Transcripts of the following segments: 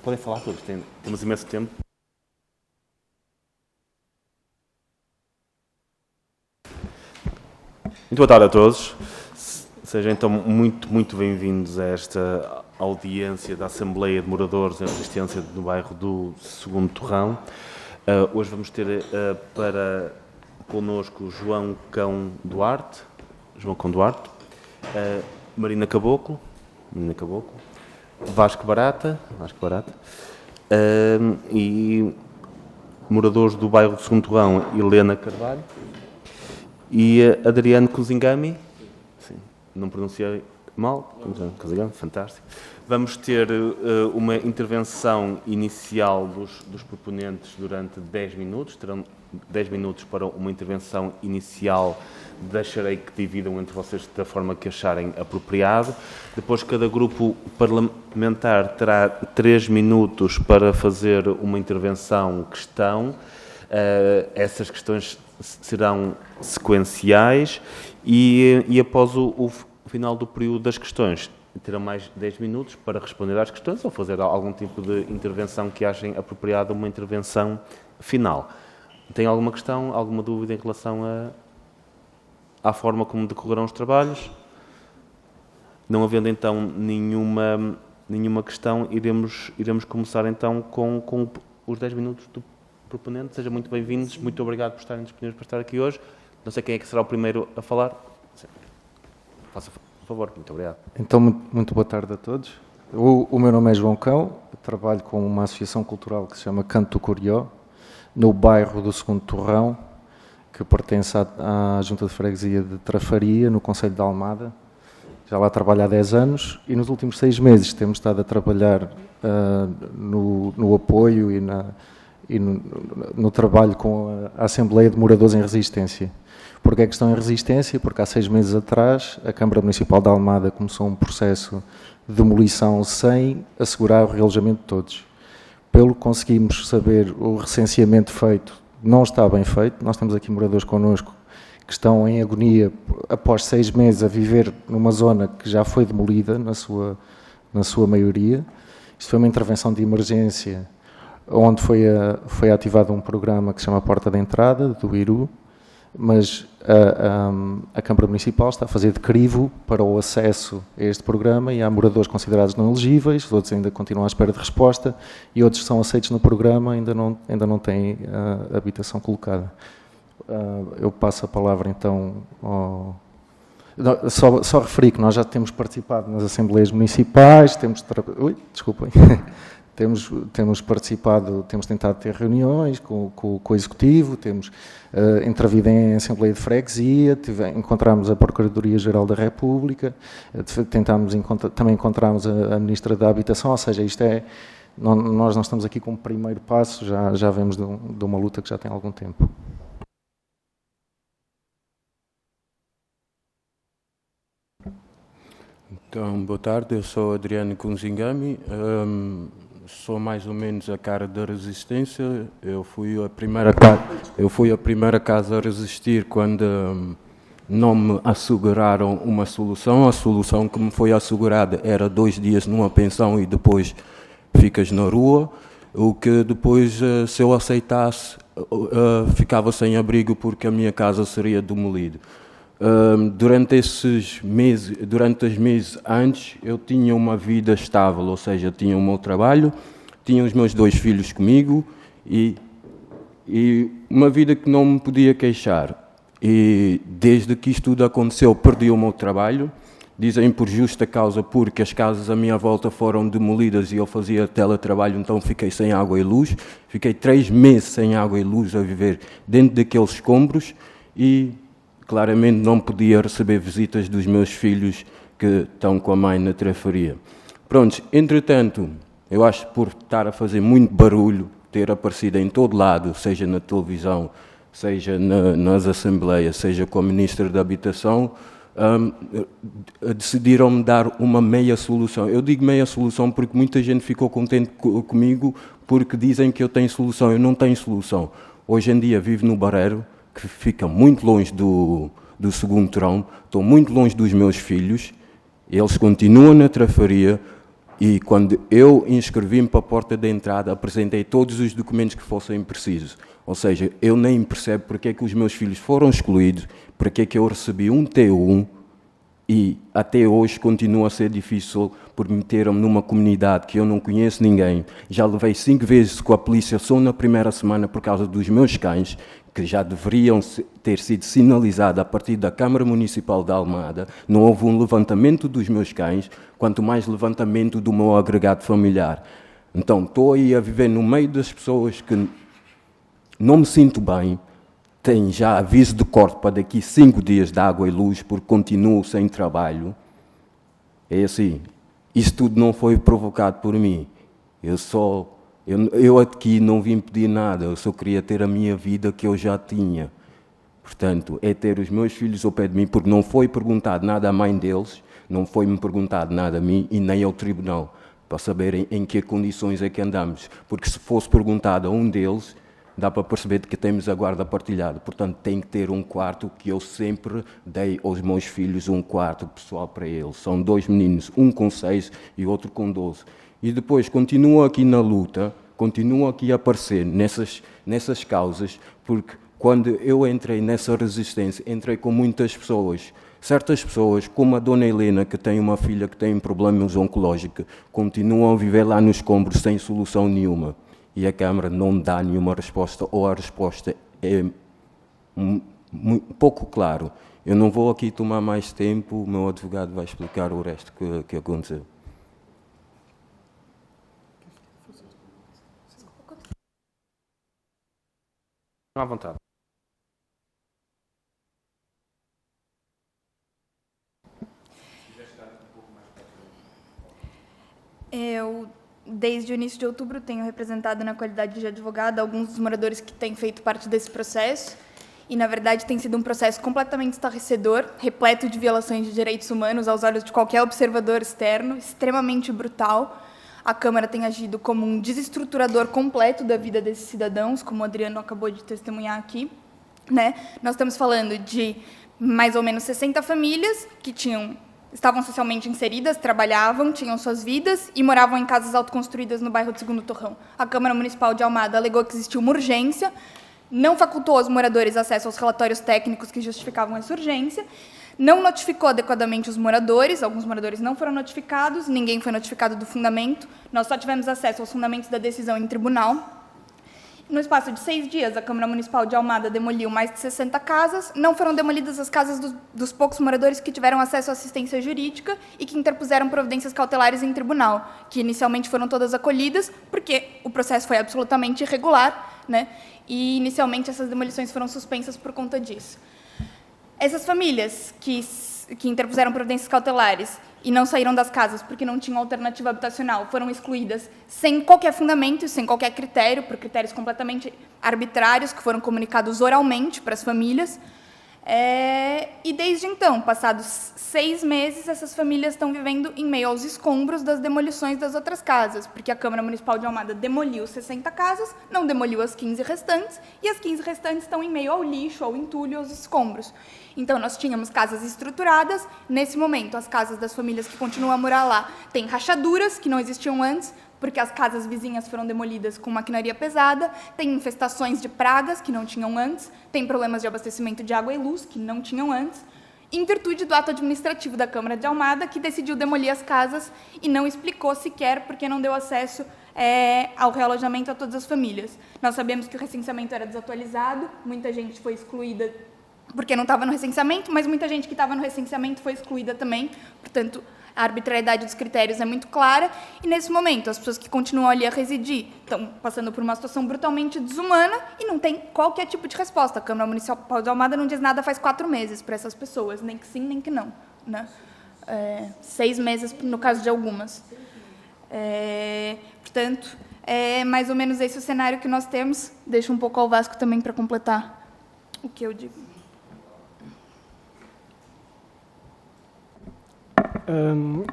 Podem falar todos, temos imenso tempo. Muito boa tarde a todos. Sejam então muito bem-vindos a esta audiência da Assembleia de Moradores em Resistência no bairro do Segundo Torrão. Hoje vamos ter para connosco João Cão Duarte, Marina Caboclo, Vasco Barata, e moradores do bairro do Segundo Torrão, Helena Carvalho e Adriano Cozingami. Sim, não pronunciei mal, Cozingami, fantástico. Vamos ter uma intervenção inicial dos proponentes durante 10 minutos, terão 10 minutos para uma intervenção inicial. Deixarei que dividam entre vocês da forma que acharem apropriado. Depois, cada grupo parlamentar terá 3 minutos para fazer uma questão. Essas questões serão sequenciais e após o final do período das questões, terão mais 10 minutos para responder às questões ou fazer algum tipo de intervenção que achem apropriada, uma intervenção final. Tem alguma questão, alguma dúvida em relação à forma como decorrerão os trabalhos? Não havendo então nenhuma questão, iremos começar então com os 10 minutos do proponente. Sejam muito bem-vindos, muito obrigado por estarem disponíveis para estar aqui hoje. Não sei quem é que será o primeiro a falar. Faça favor, muito obrigado. Então, muito boa tarde a todos. O meu nome é João Cão, trabalho com uma associação cultural que se chama Canto do Corió, no bairro do Segundo Torrão, que pertence à Junta de Freguesia de Trafaria, no concelho de Almada. Já lá trabalho há 10 anos e nos últimos 6 meses temos estado a trabalhar no apoio e no trabalho com a Assembleia de Moradores em Resistência. Porque é que estão em resistência? Porque há 6 meses atrás a Câmara Municipal de Almada começou um processo de demolição sem assegurar o realojamento de todos. Pelo que conseguimos saber, o recenseamento feito não está bem feito. Nós temos aqui moradores connosco que estão em agonia após 6 meses a viver numa zona que já foi demolida na sua maioria. Isto foi uma intervenção de emergência onde foi ativado um programa que se chama Porta de Entrada, do IRU, mas a Câmara Municipal está a fazer de crivo para o acesso a este programa e há moradores considerados não elegíveis, outros ainda continuam à espera de resposta e outros que são aceitos no programa ainda não têm habitação colocada. Eu passo a palavra então Só referi que nós já temos participado nas Assembleias Municipais, temos participado, temos tentado ter reuniões com o Executivo, temos entrevido em Assembleia de Freguesia, encontramos a Procuradoria-Geral da República, também encontramos a Ministra da Habitação, ou seja, nós não estamos aqui como primeiro passo, já vemos de uma luta que já tem algum tempo. Então, boa tarde, eu sou Adriano Cozingami, sou mais ou menos a cara da resistência. Eu fui a primeira casa a resistir quando não me asseguraram uma solução. A solução que me foi assegurada era 2 dias numa pensão e depois ficas na rua, o que depois, se eu aceitasse, ficava sem abrigo porque a minha casa seria demolida. Durante os meses antes, eu tinha uma vida estável, ou seja, tinha o meu trabalho, tinha os meus 2 filhos comigo e uma vida que não me podia queixar. E desde que isto tudo aconteceu, perdi o meu trabalho, dizem por justa causa, porque as casas à minha volta foram demolidas e eu fazia teletrabalho, então fiquei sem água e luz. Fiquei 3 meses sem água e luz a viver dentro daqueles escombros e claramente não podia receber visitas dos meus filhos que estão com a mãe na Trafaria. Pronto, entretanto, eu acho que por estar a fazer muito barulho, ter aparecido em todo lado, seja na televisão, seja nas assembleias, seja com a Ministra da Habitação, decidiram-me dar uma meia solução. Eu digo meia solução porque muita gente ficou contente comigo porque dizem que eu tenho solução. Eu não tenho solução. Hoje em dia vivo no Barreiro, que fica muito longe do Segundo Torrão, estou muito longe dos meus filhos Eles continuam na trafaria e quando eu inscrevi-me para a porta de entrada, apresentei todos os documentos que fossem precisos. Ou seja, eu nem percebo porque é que os meus filhos foram excluídos, porque é que eu recebi um T1 e até hoje continua a ser difícil por meter-me numa comunidade que eu não conheço ninguém. Já levei 5 vezes com a polícia só na primeira semana por causa dos meus cães, que já deveriam ter sido sinalizados a partir da Câmara Municipal de Almada. Não houve um levantamento dos meus cães, quanto mais levantamento do meu agregado familiar. Então, estou aí a viver no meio das pessoas que não me sinto bem. Tenho já aviso de corte para daqui 5 dias de água e luz, porque continuo sem trabalho. É assim, isso tudo não foi provocado por mim. Eu aqui não vim pedir nada, eu só queria ter a minha vida que eu já tinha. Portanto, é ter os meus filhos ao pé de mim, porque não foi perguntado nada à mãe deles, não foi-me perguntado nada a mim e nem ao tribunal, para saberem em que condições é que andamos. Porque se fosse perguntado a um deles, dá para perceber que temos a guarda partilhada. Portanto, tem que ter um quarto, que eu sempre dei aos meus filhos um quarto pessoal para eles. São 2 meninos, um com 6 e outro com 12. E depois continuo aqui na luta, continuo aqui a aparecer nessas causas, porque quando eu entrei nessa resistência, entrei com muitas pessoas. Certas pessoas, como a dona Helena, que tem uma filha que tem problemas oncológicos, continuam a viver lá nos escombros sem solução nenhuma. E a Câmara não dá nenhuma resposta, ou a resposta é pouco claro. Eu não vou aqui tomar mais tempo, o meu advogado vai explicar o resto que aconteceu. À vontade. Eu, desde o início de outubro, tenho representado na qualidade de advogada alguns dos moradores que têm feito parte desse processo. E, na verdade, tem sido um processo completamente estarrecedor, repleto de violações de direitos humanos aos olhos de qualquer observador externo, extremamente brutal. A Câmara tem agido como um desestruturador completo da vida desses cidadãos, como o Adriano acabou de testemunhar aqui, né? Nós estamos falando de mais ou menos 60 famílias que estavam socialmente inseridas, trabalhavam, tinham suas vidas e moravam em casas autoconstruídas no bairro de Segundo Torrão. A Câmara Municipal de Almada alegou que existia uma urgência, não facultou aos moradores acesso aos relatórios técnicos que justificavam essa urgência, não notificou adequadamente os moradores, alguns moradores não foram notificados, ninguém foi notificado do fundamento, nós só tivemos acesso aos fundamentos da decisão em tribunal. No espaço de 6 dias, a Câmara Municipal de Almada demoliu mais de 60 casas, não foram demolidas as casas dos poucos moradores que tiveram acesso à assistência jurídica e que interpuseram providências cautelares em tribunal, que inicialmente foram todas acolhidas, porque o processo foi absolutamente irregular, né? E inicialmente essas demolições foram suspensas por conta disso. Essas famílias que interpuseram providências cautelares e não saíram das casas porque não tinham alternativa habitacional foram excluídas sem qualquer fundamento e sem qualquer critério, por critérios completamente arbitrários que foram comunicados oralmente para as famílias. E desde então, passados 6 meses, essas famílias estão vivendo em meio aos escombros das demolições das outras casas, porque a Câmara Municipal de Almada demoliu 60 casas, não demoliu as 15 restantes, e as 15 restantes estão em meio ao lixo, ao entulho, aos escombros. Então, nós tínhamos casas estruturadas. Nesse momento, as casas das famílias que continuam a morar lá têm rachaduras que não existiam antes, porque as casas vizinhas foram demolidas com maquinaria pesada, tem infestações de pragas que não tinham antes, tem problemas de abastecimento de água e luz que não tinham antes, em virtude do ato administrativo da Câmara de Almada, que decidiu demolir as casas e não explicou sequer porque não deu acesso ao realojamento a todas as famílias. Nós sabemos que o recenseamento era desatualizado, muita gente foi excluída porque não estava no recenseamento, mas muita gente que estava no recenseamento foi excluída também, portanto, a arbitrariedade dos critérios é muito clara, e nesse momento as pessoas que continuam ali a residir estão passando por uma situação brutalmente desumana e não tem qualquer tipo de resposta. A Câmara Municipal de Almada não diz nada faz 4 meses para essas pessoas, nem que sim, nem que não, né? 6 meses no caso de algumas. Portanto, é mais ou menos esse o cenário que nós temos. Deixo um pouco ao Vasco também para completar o que eu digo.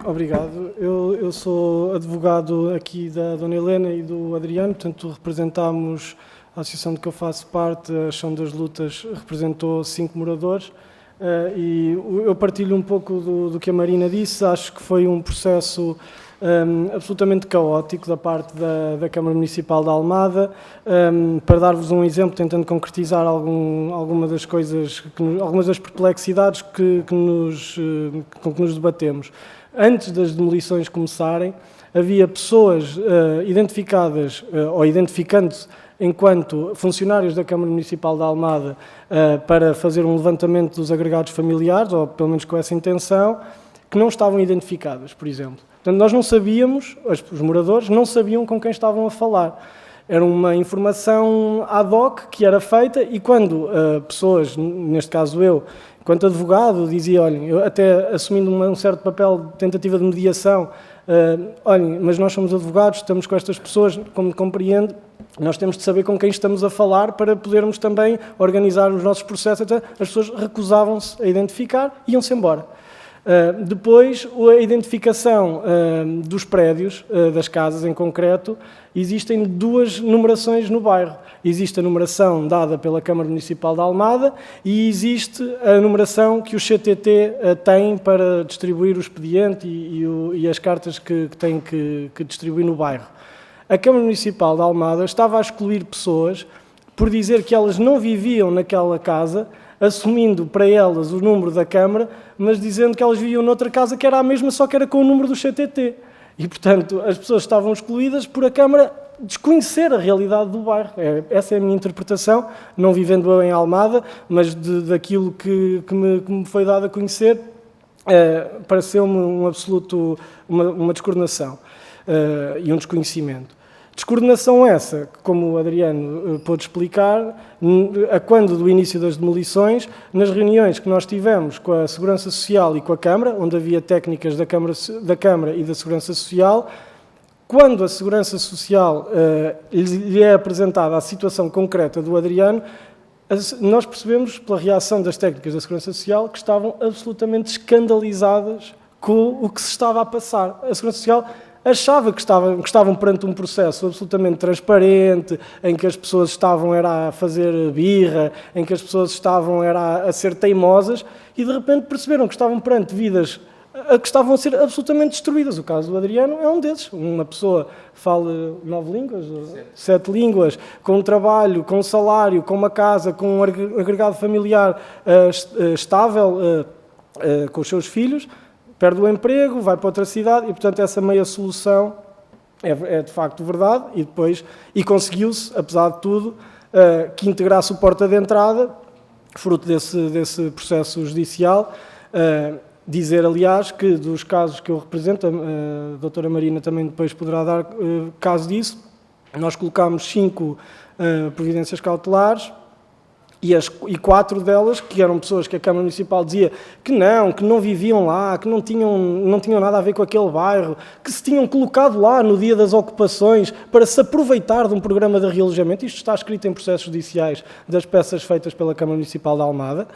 Obrigado. Eu sou advogado aqui da Dona Helena e do Adriano, portanto representamos a associação de que eu faço parte, a Ação das Lutas, representou 5 moradores. e eu partilho um pouco do que a Marina disse. Acho que foi um processo absolutamente caótico da parte da Câmara Municipal de Almada. Para dar-vos um exemplo, tentando concretizar algumas das coisas, algumas das perplexidades com que nos debatemos. Antes das demolições começarem, havia pessoas identificadas ou identificando-se enquanto funcionários da Câmara Municipal de Almada para fazer um levantamento dos agregados familiares, ou pelo menos com essa intenção, que não estavam identificadas, por exemplo. Portanto, nós não sabíamos, os moradores não sabiam com quem estavam a falar. Era uma informação ad hoc que era feita, e quando pessoas, neste caso eu, enquanto advogado, dizia, olhem, eu até assumindo um certo papel de tentativa de mediação, olhem, mas nós somos advogados, estamos com estas pessoas, como compreende, nós temos de saber com quem estamos a falar para podermos também organizar os nossos processos. As pessoas recusavam-se a identificar e iam-se embora. Depois, a identificação dos prédios, das casas em concreto, existem duas numerações no bairro. Existe a numeração dada pela Câmara Municipal de Almada e existe a numeração que o CTT tem para distribuir o expediente e as cartas que tem que distribuir no bairro. A Câmara Municipal de Almada estava a excluir pessoas por dizer que elas não viviam naquela casa, assumindo para elas o número da Câmara, mas dizendo que elas viviam noutra casa que era a mesma, só que era com o número do CTT. E, portanto, as pessoas estavam excluídas por a Câmara desconhecer a realidade do bairro. Essa é a minha interpretação, não vivendo eu em Almada, mas daquilo que me foi dado a conhecer, pareceu-me uma descoordenação e um desconhecimento. Descoordenação essa, que, como o Adriano pôde explicar, a quando do início das demolições, nas reuniões que nós tivemos com a Segurança Social e com a Câmara, onde havia técnicas da Câmara e da Segurança Social, quando a Segurança Social lhe é apresentada a situação concreta do Adriano, nós percebemos, pela reação das técnicas da Segurança Social, que estavam absolutamente escandalizadas com o que se estava a passar. A Segurança Social achava que estavam perante um processo absolutamente transparente, em que as pessoas estavam a fazer birra, em que as pessoas estavam a ser teimosas, e de repente perceberam que estavam perante vidas que estavam a ser absolutamente destruídas. O caso do Adriano é um desses. Uma pessoa fala 9 línguas, 7 línguas, com um trabalho, com um salário, com uma casa, com um agregado familiar estável, com os seus filhos, perde o emprego, vai para outra cidade e, portanto, essa meia solução é de facto verdade e conseguiu-se, apesar de tudo, que integrasse o porta de entrada, fruto desse processo judicial. Dizer, aliás, que dos casos que eu represento, a doutora Marina também depois poderá dar caso disso, nós colocámos 5 providências cautelares, e 4 delas, que eram pessoas que a Câmara Municipal dizia que não viviam lá, que não tinham nada a ver com aquele bairro, que se tinham colocado lá no dia das ocupações para se aproveitar de um programa de realojamento. Isto está escrito em processos judiciais das peças feitas pela Câmara Municipal de Almada.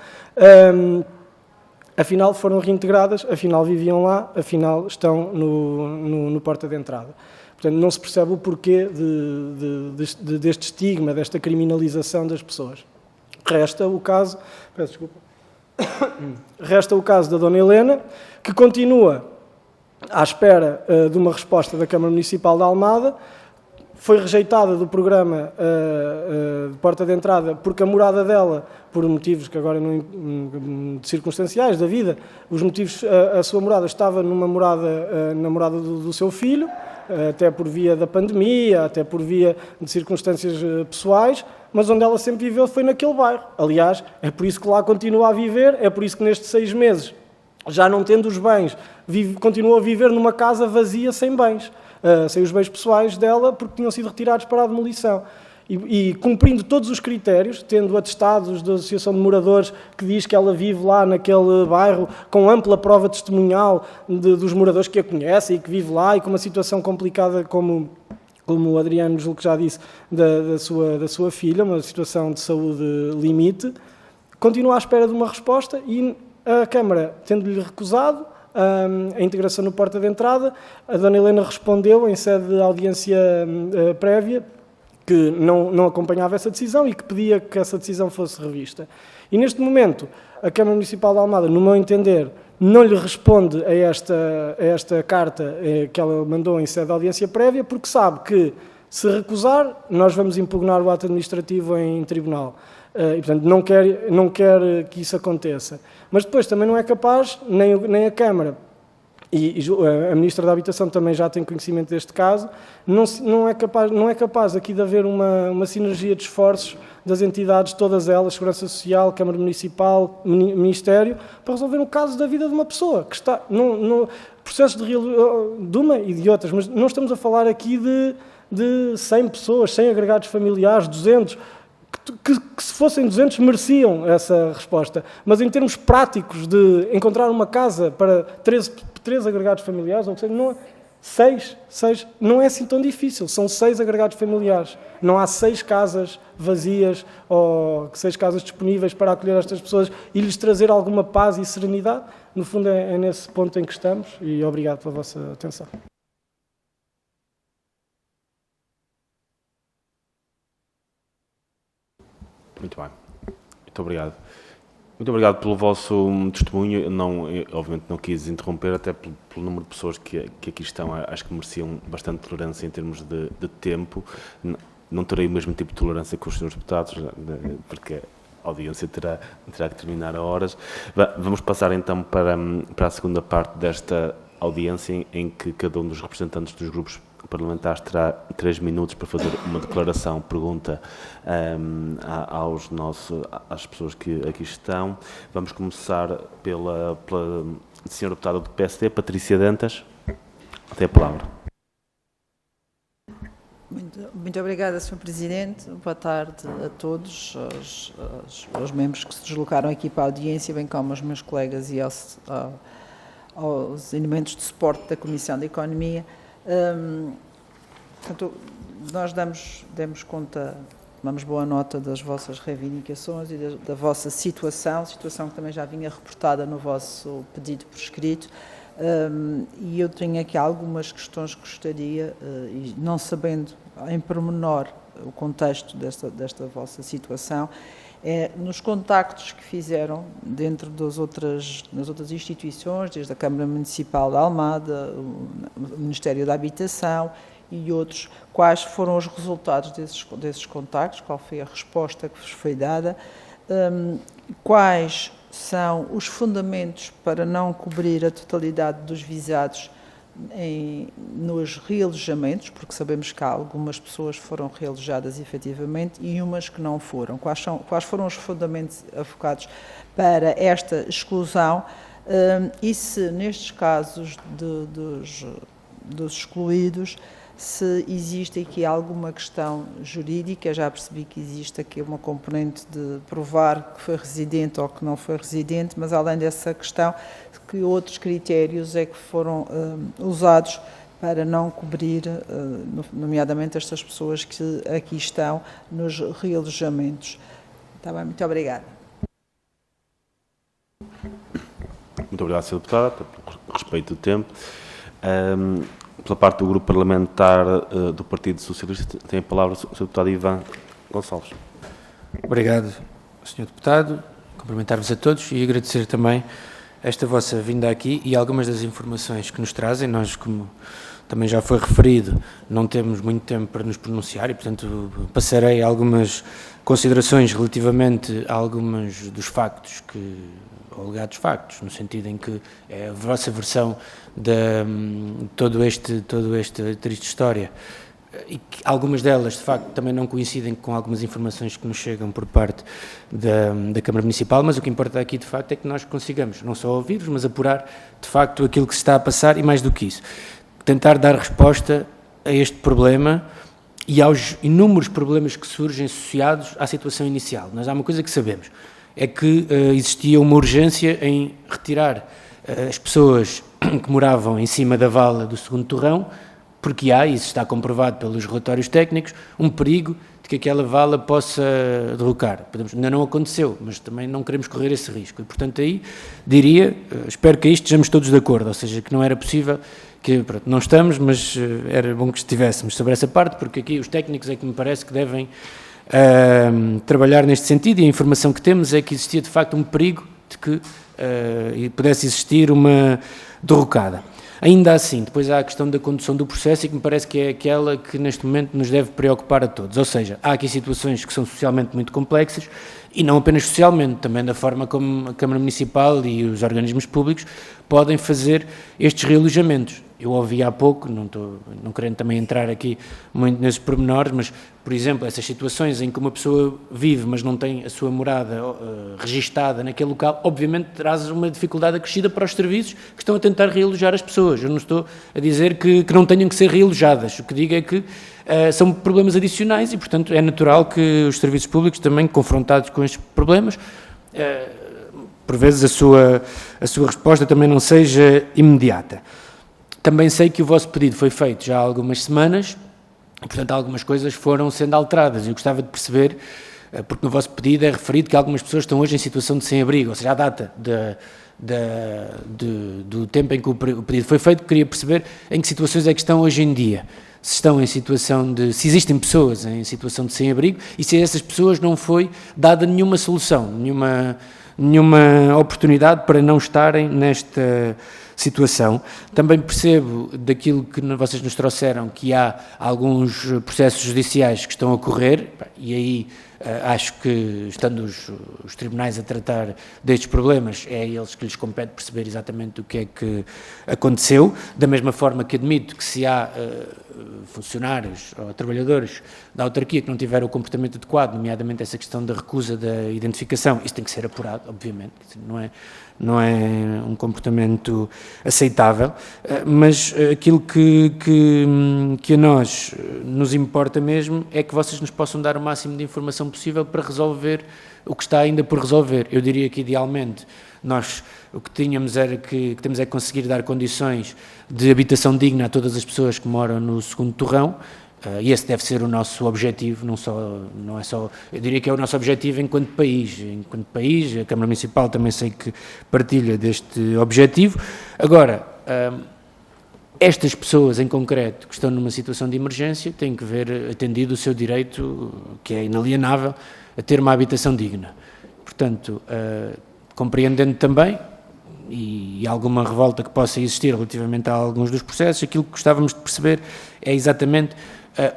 Afinal foram reintegradas, afinal viviam lá, afinal estão no porta de entrada. Portanto, não se percebe o porquê deste estigma, desta criminalização das pessoas. Resta o caso da Dona Helena, que continua à espera de uma resposta da Câmara Municipal de Almada. Foi rejeitada do programa de porta de entrada porque a morada dela, por motivos que agora circunstanciais da vida, os motivos, a sua morada estava na morada do seu filho, até por via da pandemia, até por via de circunstâncias pessoais, mas onde ela sempre viveu foi naquele bairro. Aliás, é por isso que lá continua a viver, é por isso que nestes 6 meses, já não tendo os bens, continua a viver numa casa vazia sem bens, sem os bens pessoais dela, porque tinham sido retirados para a demolição. E cumprindo todos os critérios, tendo atestados da Associação de Moradores que diz que ela vive lá naquele bairro, com ampla prova testemunhal dos moradores que a conhecem e que vive lá, e com uma situação complicada como o Adriano julgo que já disse, da sua filha, uma situação de saúde limite, continua à espera de uma resposta e a Câmara, tendo-lhe recusado a integração no porta de entrada, a Dona Helena respondeu em sede de audiência prévia que não acompanhava essa decisão e que pedia que essa decisão fosse revista. E neste momento, a Câmara Municipal de Almada, no meu entender, não lhe responde a esta carta que ela mandou em sede de audiência prévia, porque sabe que, se recusar, nós vamos impugnar o ato administrativo em tribunal. E, portanto, não quer que isso aconteça. Mas depois também não é capaz, nem a Câmara, e a Ministra da Habitação também já tem conhecimento deste caso, não é capaz aqui de haver uma sinergia de esforços das entidades, todas elas, Segurança Social, Câmara Municipal, Ministério, para resolver um caso da vida de uma pessoa, que está no processo de uma e de outras, mas não estamos a falar aqui de 100 pessoas, 100 agregados familiares, 200, que se fossem 200 mereciam essa resposta, mas em termos práticos de encontrar uma casa para 13 agregados familiares, ou seja, não, 6, não é assim tão difícil, são 6 agregados familiares, não há 6 casas vazias ou 6 casas disponíveis para acolher estas pessoas e lhes trazer alguma paz e serenidade. No fundo é nesse ponto em que estamos e obrigado pela vossa atenção. Muito bem. Muito obrigado. Muito obrigado pelo vosso testemunho. Eu, obviamente, não quis interromper, até pelo número de pessoas que aqui estão. Acho que mereciam bastante tolerância em termos de tempo. Não terei o mesmo tipo de tolerância com os senhores deputados, porque a audiência terá que terminar a horas. Vamos passar, então, para a segunda parte desta audiência, em que cada um dos representantes dos grupos parlamentares terá 3 minutos para fazer uma declaração, pergunta às pessoas que aqui estão. Vamos começar pela senhora deputada do PSD, Patrícia Dantas. Tem a palavra. Muito obrigada, Sr. Presidente. Boa tarde a todos, aos membros que se deslocaram aqui para a audiência, bem como aos meus colegas e aos elementos de suporte da Comissão de Economia. Portanto, nós demos conta, tomamos boa nota das vossas reivindicações e da vossa situação que também já vinha reportada no vosso pedido por escrito, e eu tenho aqui algumas questões que gostaria, e não sabendo em pormenor o contexto desta vossa situação, nos contactos que fizeram dentro das outras instituições, desde a Câmara Municipal de Almada, o Ministério da Habitação e outros, quais foram os resultados desses contactos, qual foi a resposta que vos foi dada, quais são os fundamentos para não cobrir a totalidade dos visados nos realojamentos, porque sabemos que há algumas pessoas que foram realojadas efetivamente e umas que não foram. Quais foram os fundamentos avocados para esta exclusão e se nestes casos dos excluídos, se existe aqui alguma questão jurídica. Já percebi que existe aqui uma componente de provar que foi residente ou que não foi residente, mas além dessa questão, que outros critérios é que foram usados para não cobrir, nomeadamente estas pessoas que aqui estão nos realojamentos. Está bem, muito obrigada. Muito obrigado, Sra. Deputada, pelo respeito do tempo. Pela parte do Grupo Parlamentar do Partido Socialista, tem a palavra o Sr. Deputado Ivan Gonçalves. Obrigado, Sr. Deputado. Cumprimentar-vos a todos e agradecer também esta vossa vinda aqui e algumas das informações que nos trazem. Nós, como também já foi referido, não temos muito tempo para nos pronunciar e, portanto, passarei algumas considerações relativamente a alguns dos factos ou alegados factos, no sentido em que é a vossa versão de toda esta triste história, e que algumas delas, de facto, também não coincidem com algumas informações que nos chegam por parte da Câmara Municipal, mas o que importa aqui, de facto, é que nós consigamos não só ouvir-vos, mas apurar, de facto, aquilo que se está a passar e, mais do que isso, tentar dar resposta a este problema e aos inúmeros problemas que surgem associados à situação inicial. Nós há uma coisa que sabemos, é que existia uma urgência em retirar as pessoas que moravam em cima da vala do segundo torrão porque há, e isso está comprovado pelos relatórios técnicos, um perigo de que aquela vala possa derrocar. Ainda não aconteceu, mas também não queremos correr esse risco. E, portanto, aí diria, espero que aí estejamos todos de acordo, ou seja, que não era possível, que pronto, não estamos, mas era bom que estivéssemos sobre essa parte, porque aqui os técnicos é que me parece que devem trabalhar neste sentido, e a informação que temos é que existia de facto um perigo de que pudesse existir uma derrocada. Ainda assim, depois há a questão da condução do processo, e que me parece que é aquela que neste momento nos deve preocupar a todos. Ou seja, há aqui situações que são socialmente muito complexas, e não apenas socialmente, também da forma como a Câmara Municipal e os organismos públicos podem fazer estes realojamentos. Eu ouvi há pouco, não querendo também entrar aqui muito nesses pormenores, mas, por exemplo, essas situações em que uma pessoa vive, mas não tem a sua morada registada naquele local, obviamente traz uma dificuldade acrescida para os serviços que estão a tentar realojar as pessoas. Eu não estou a dizer que não tenham que ser realojadas, o que digo é que são problemas adicionais e, portanto, é natural que os serviços públicos também, confrontados com estes problemas, por vezes a sua resposta também não seja imediata. Também sei que o vosso pedido foi feito já há algumas semanas, e, portanto, algumas coisas foram sendo alteradas. Eu gostava de perceber, porque no vosso pedido é referido que algumas pessoas estão hoje em situação de sem-abrigo, ou seja, a data do tempo em que o pedido foi feito, queria perceber em que situações é que estão hoje em dia. Se estão em situação se existem pessoas em situação de sem-abrigo e se a essas pessoas não foi dada nenhuma solução, nenhuma oportunidade para não estarem nesta situação. Também percebo daquilo que vocês nos trouxeram que há alguns processos judiciais que estão a correr, e aí acho que, estando os tribunais a tratar destes problemas, é a eles que lhes compete perceber exatamente o que é que aconteceu, da mesma forma que admito que se há funcionários ou trabalhadores da autarquia que não tiveram o comportamento adequado, nomeadamente essa questão da recusa da identificação, isso tem que ser apurado, obviamente, não é um comportamento aceitável, mas aquilo que a nós nos importa mesmo é que vocês nos possam dar o máximo de informação possível para resolver o que está ainda por resolver. Eu diria que, idealmente, nós o que tínhamos era que temos é conseguir dar condições de habitação digna a todas as pessoas que moram no segundo torrão, e esse deve ser o nosso objetivo, não é só, eu diria que é o nosso objetivo enquanto país, a Câmara Municipal também sei que partilha deste objetivo. Agora, estas pessoas em concreto que estão numa situação de emergência têm que ver atendido o seu direito, que é inalienável, a ter uma habitação digna. Portanto, compreendendo também, e alguma revolta que possa existir relativamente a alguns dos processos, aquilo que gostávamos de perceber é exatamente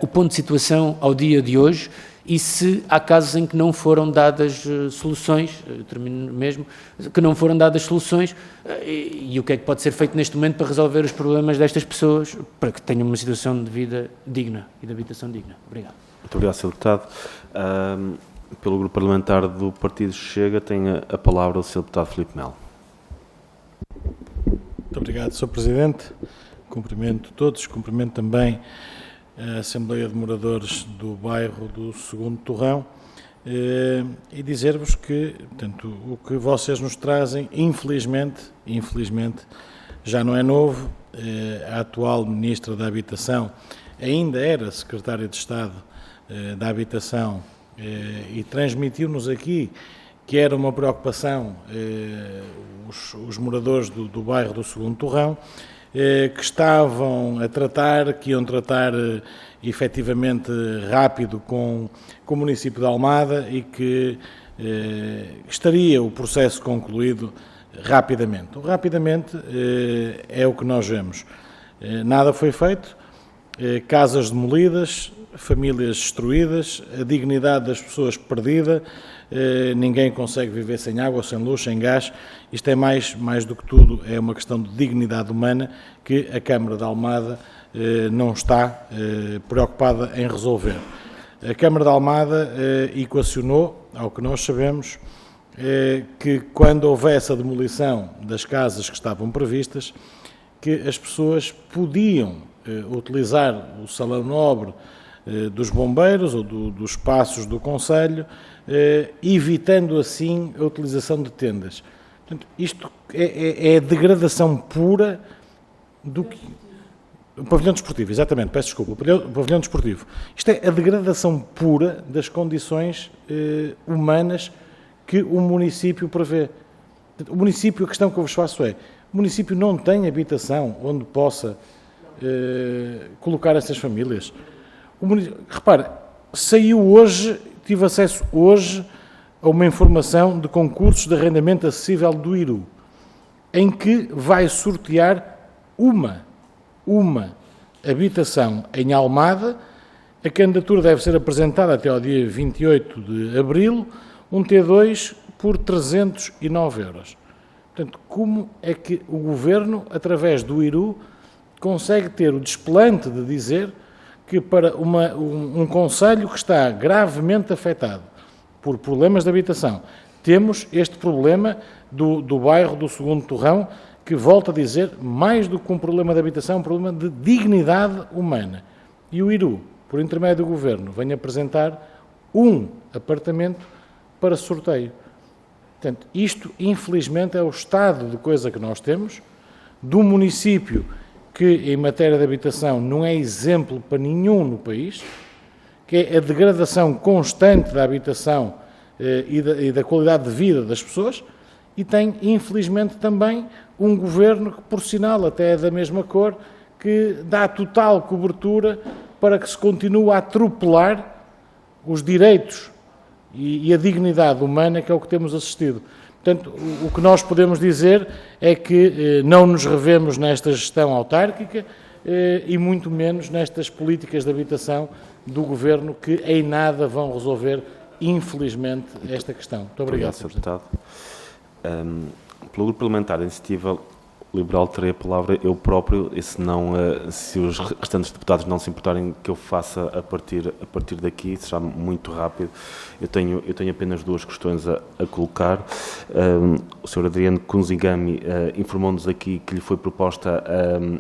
o ponto de situação ao dia de hoje e se há casos em que não foram dadas soluções, termino mesmo, que não foram dadas soluções e o que é que pode ser feito neste momento para resolver os problemas destas pessoas, para que tenham uma situação de vida digna e de habitação digna. Obrigado. Muito obrigado, Sr. Deputado. Pelo Grupo Parlamentar do Partido Chega, tem a palavra o Sr. Deputado Filipe Melo. Muito obrigado, Sr. Presidente. Cumprimento todos, cumprimento também a Assembleia de Moradores do bairro do Segundo Torrão e dizer-vos que, portanto, o que vocês nos trazem, infelizmente, já não é novo. A atual Ministra da Habitação ainda era Secretária de Estado da Habitação e transmitiu-nos aqui que era uma preocupação os moradores do bairro do Segundo Torrão, que estavam a tratar, que iam tratar efetivamente rápido com o município de Almada e que estaria o processo concluído rapidamente. Rapidamente é o que nós vemos. Nada foi feito, casas demolidas, famílias destruídas, a dignidade das pessoas perdida, ninguém consegue viver sem água, sem luz, sem gás. Isto é mais do que tudo, é uma questão de dignidade humana que a Câmara de Almada não está preocupada em resolver. A Câmara de Almada equacionou, ao que nós sabemos, que quando houvesse a demolição das casas que estavam previstas, que as pessoas podiam utilizar o salão nobre dos bombeiros ou dos espaços do Conselho, evitando assim a utilização de tendas. Portanto, isto é a degradação pura do que... O pavilhão desportivo, exatamente, peço desculpa, o pavilhão desportivo. Isto é a degradação pura das condições humanas que o município prevê. O município, a questão que eu vos faço é, o município não tem habitação onde possa colocar essas famílias. Repare, saiu hoje, tive acesso hoje a uma informação de concursos de arrendamento acessível do IRU, em que vai sortear uma habitação em Almada. A candidatura deve ser apresentada até ao dia 28 de abril, um T2 por 309 euros. Portanto, como é que o Governo, através do IRU, consegue ter o desplante de dizer que para um concelho que está gravemente afetado por problemas de habitação, temos este problema do bairro do Segundo Torrão, que, volto a dizer, mais do que um problema de habitação, é um problema de dignidade humana. E o IRU, por intermédio do Governo, vem apresentar um apartamento para sorteio. Portanto, isto, infelizmente, é o estado de coisa que nós temos, do município que, em matéria de habitação, não é exemplo para nenhum no país, que é a degradação constante da habitação e da qualidade de vida das pessoas, e tem, infelizmente, também um Governo que, por sinal, até é da mesma cor, que dá total cobertura para que se continue a atropelar os direitos e a dignidade humana, que é o que temos assistido. Portanto, o que nós podemos dizer é que não nos revemos nesta gestão autárquica e muito menos nestas políticas de habitação do Governo, que em nada vão resolver, infelizmente, esta questão. Muito obrigado, Sr. Deputado. Pelo Grupo Parlamentar da Iniciativa Liberal terei a palavra eu próprio, e se os restantes deputados não se importarem que eu faça a partir daqui, será muito rápido. Eu tenho apenas duas questões a colocar. O Sr. Adriano Kunzingami informou-nos aqui que lhe foi proposta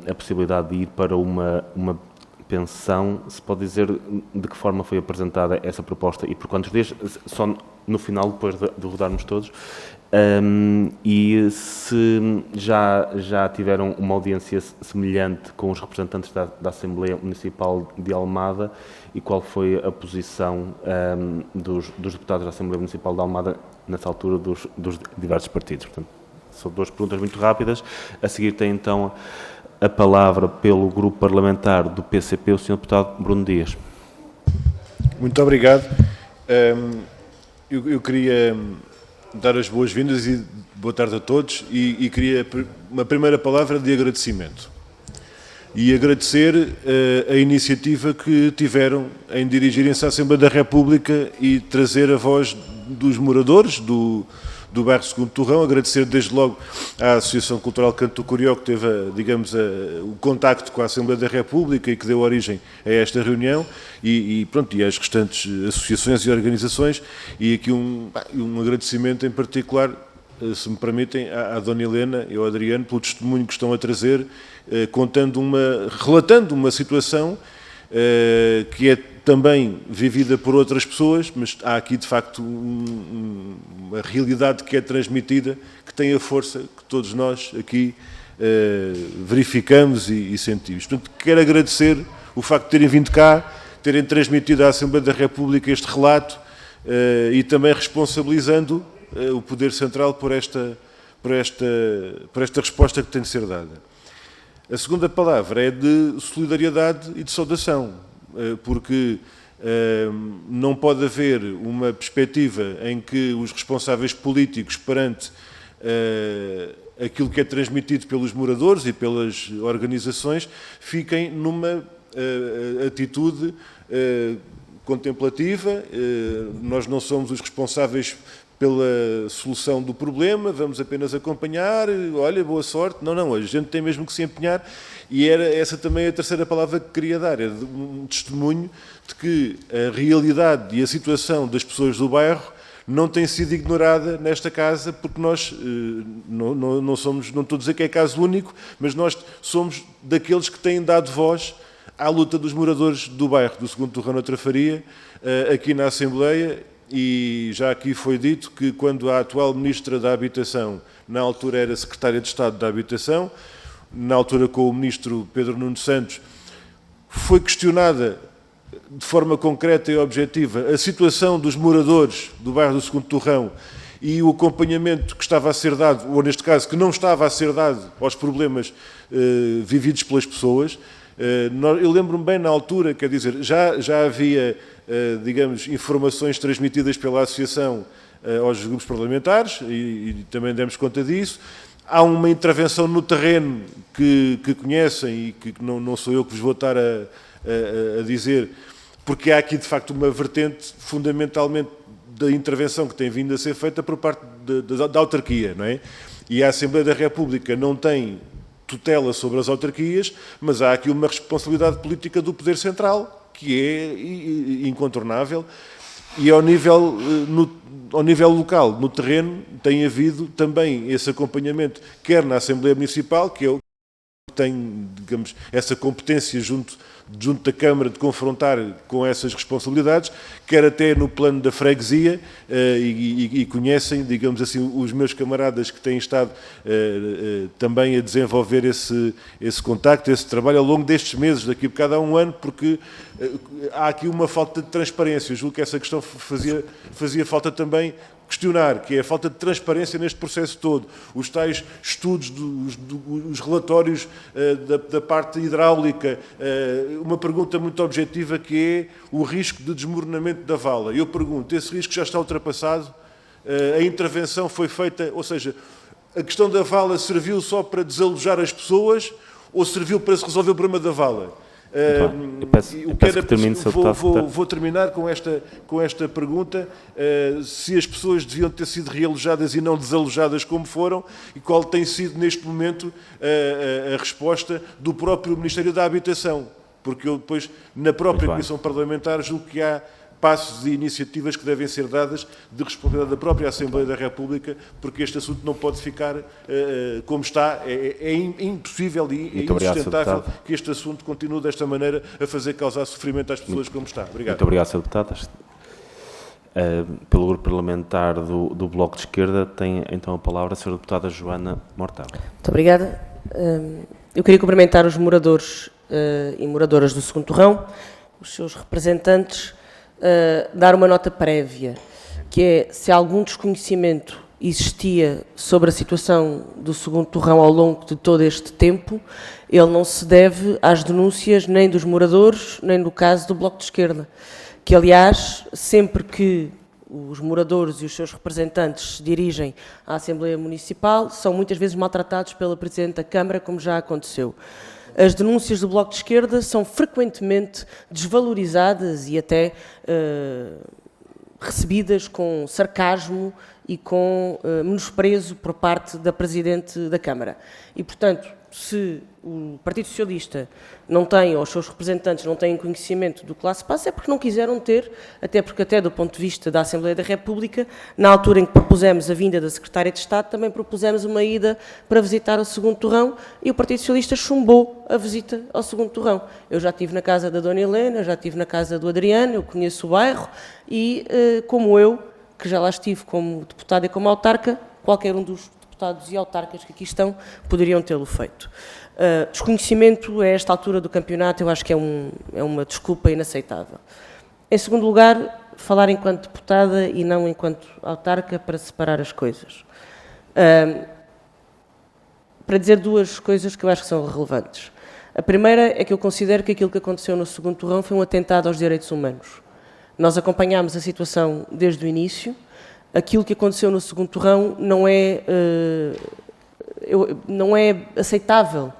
a possibilidade de ir para uma pensão. Se pode dizer de que forma foi apresentada essa proposta e por quantos dias? Só no final, depois de rodarmos todos. E se já tiveram uma audiência semelhante com os representantes da Assembleia Municipal de Almada, e qual foi a posição dos deputados da Assembleia Municipal de Almada nessa altura dos diversos partidos. Portanto, são duas perguntas muito rápidas. A seguir tem então a palavra pelo Grupo Parlamentar do PCP o Sr. Deputado Bruno Dias. Muito obrigado. Eu queria dar as boas-vindas e boa tarde a todos e queria uma primeira palavra de agradecimento e agradecer a iniciativa que tiveram em dirigirem-se à Assembleia da República e trazer a voz dos moradores do bairro Segundo Torrão. Agradecer desde logo à Associação Cultural Canto do Curió, que teve, o contacto com a Assembleia da República e que deu origem a esta reunião, e às restantes associações e organizações, e aqui um agradecimento em particular, se me permitem, à Dona Helena e ao Adriano pelo testemunho que estão a trazer, relatando uma situação que é também vivida por outras pessoas, mas há aqui de facto uma realidade que é transmitida, que tem a força que todos nós aqui verificamos e sentimos. Portanto, quero agradecer o facto de terem vindo cá, terem transmitido à Assembleia da República este relato e também responsabilizando o Poder Central por esta resposta que tem de ser dada. A segunda palavra é de solidariedade e de saudação, porque não pode haver uma perspectiva em que os responsáveis políticos, perante aquilo que é transmitido pelos moradores e pelas organizações, fiquem numa atitude contemplativa. Nós não somos os responsáveis pela solução do problema, vamos apenas acompanhar, olha, boa sorte. Não, a gente tem mesmo que se empenhar, e era essa também a terceira palavra que queria dar, era um testemunho de que a realidade e a situação das pessoas do bairro não tem sido ignorada nesta casa, porque nós não somos, não estou a dizer que é caso único, mas nós somos daqueles que têm dado voz à luta dos moradores do bairro do Segundo Torrão na Trafaria, aqui na Assembleia. E já aqui foi dito que quando a atual Ministra da Habitação, na altura era Secretária de Estado da Habitação, na altura com o Ministro Pedro Nuno Santos, foi questionada de forma concreta e objetiva a situação dos moradores do bairro do Segundo Torrão e o acompanhamento que estava a ser dado, ou neste caso que não estava a ser dado aos problemas vividos pelas pessoas. Eu lembro-me bem na altura, quer dizer, já havia, digamos, informações transmitidas pela Associação aos grupos parlamentares e também demos conta disso. Há uma intervenção no terreno que conhecem e que não sou eu que vos vou estar a dizer, porque há aqui de facto uma vertente fundamentalmente da intervenção que tem vindo a ser feita por parte da autarquia, não é? E a Assembleia da República não tem tutela sobre as autarquias, mas há aqui uma responsabilidade política do Poder Central, que é incontornável, e ao nível local, no terreno, tem havido também esse acompanhamento, quer na Assembleia Municipal, que é o que tem, digamos, essa competência junto da Câmara de confrontar com essas responsabilidades, quer até no plano da freguesia, e conhecem, digamos assim, os meus camaradas que têm estado também a desenvolver esse contacto, esse trabalho ao longo destes meses, daqui a bocado há um ano, porque há aqui uma falta de transparência. Eu julgo que essa questão fazia falta também questionar, que é a falta de transparência neste processo todo. Os tais estudos, os relatórios da parte hidráulica, uma pergunta muito objetiva que é o risco de desmoronamento da vala. Eu pergunto, esse risco já está ultrapassado? A intervenção foi feita, ou seja, a questão da vala serviu só para desalojar as pessoas ou serviu para se resolver o problema da vala? Eu peço que termine, Sr. Deputado. Vou terminar com esta pergunta, se as pessoas deviam ter sido realojadas e não desalojadas como foram, e qual tem sido neste momento a resposta do próprio Ministério da Habitação, porque eu depois, na própria Comissão Parlamentar, julgo que há passos e iniciativas que devem ser dadas de responsabilidade da própria Assembleia da República, porque este assunto não pode ficar como está. É impossível e insustentável que este assunto continue desta maneira a fazer causar sofrimento às pessoas como está. Obrigado. Muito obrigado, Sr. Deputado. Pelo grupo parlamentar do Bloco de Esquerda, tem então a palavra a Sra. Deputada Joana Mortágua. Muito obrigada. Eu queria cumprimentar os moradores e moradoras do Segundo Torrão, os seus representantes, dar uma nota prévia, que é, se algum desconhecimento existia sobre a situação do Segundo Torrão ao longo de todo este tempo, ele não se deve às denúncias nem dos moradores, nem no caso do Bloco de Esquerda, que aliás, sempre que os moradores e os seus representantes se dirigem à Assembleia Municipal, são muitas vezes maltratados pela Presidente da Câmara, como já aconteceu. As denúncias do Bloco de Esquerda são frequentemente desvalorizadas e até recebidas com sarcasmo e com menosprezo por parte da Presidente da Câmara. E, portanto, se o Partido Socialista não tem, ou os seus representantes não têm conhecimento do que lá se passa, é porque não quiseram ter, até porque até do ponto de vista da Assembleia da República, na altura em que propusemos a vinda da Secretária de Estado, também propusemos uma ida para visitar o Segundo Torrão e o Partido Socialista chumbou a visita ao Segundo Torrão. Eu já estive na casa da Dona Helena, já estive na casa do Adriano, eu conheço o bairro e, como eu, que já lá estive como deputada e como autarca, qualquer um dos deputados e autarcas que aqui estão poderiam tê-lo feito. Desconhecimento a esta altura do campeonato eu acho que é uma desculpa inaceitável. Em segundo lugar, falar enquanto deputada e não enquanto autarca para separar as coisas. Para dizer duas coisas que eu acho que são relevantes. A primeira é que eu considero que aquilo que aconteceu no Segundo Torrão foi um atentado aos direitos humanos. Nós acompanhámos a situação desde o início. Aquilo que aconteceu no Segundo Torrão não é aceitável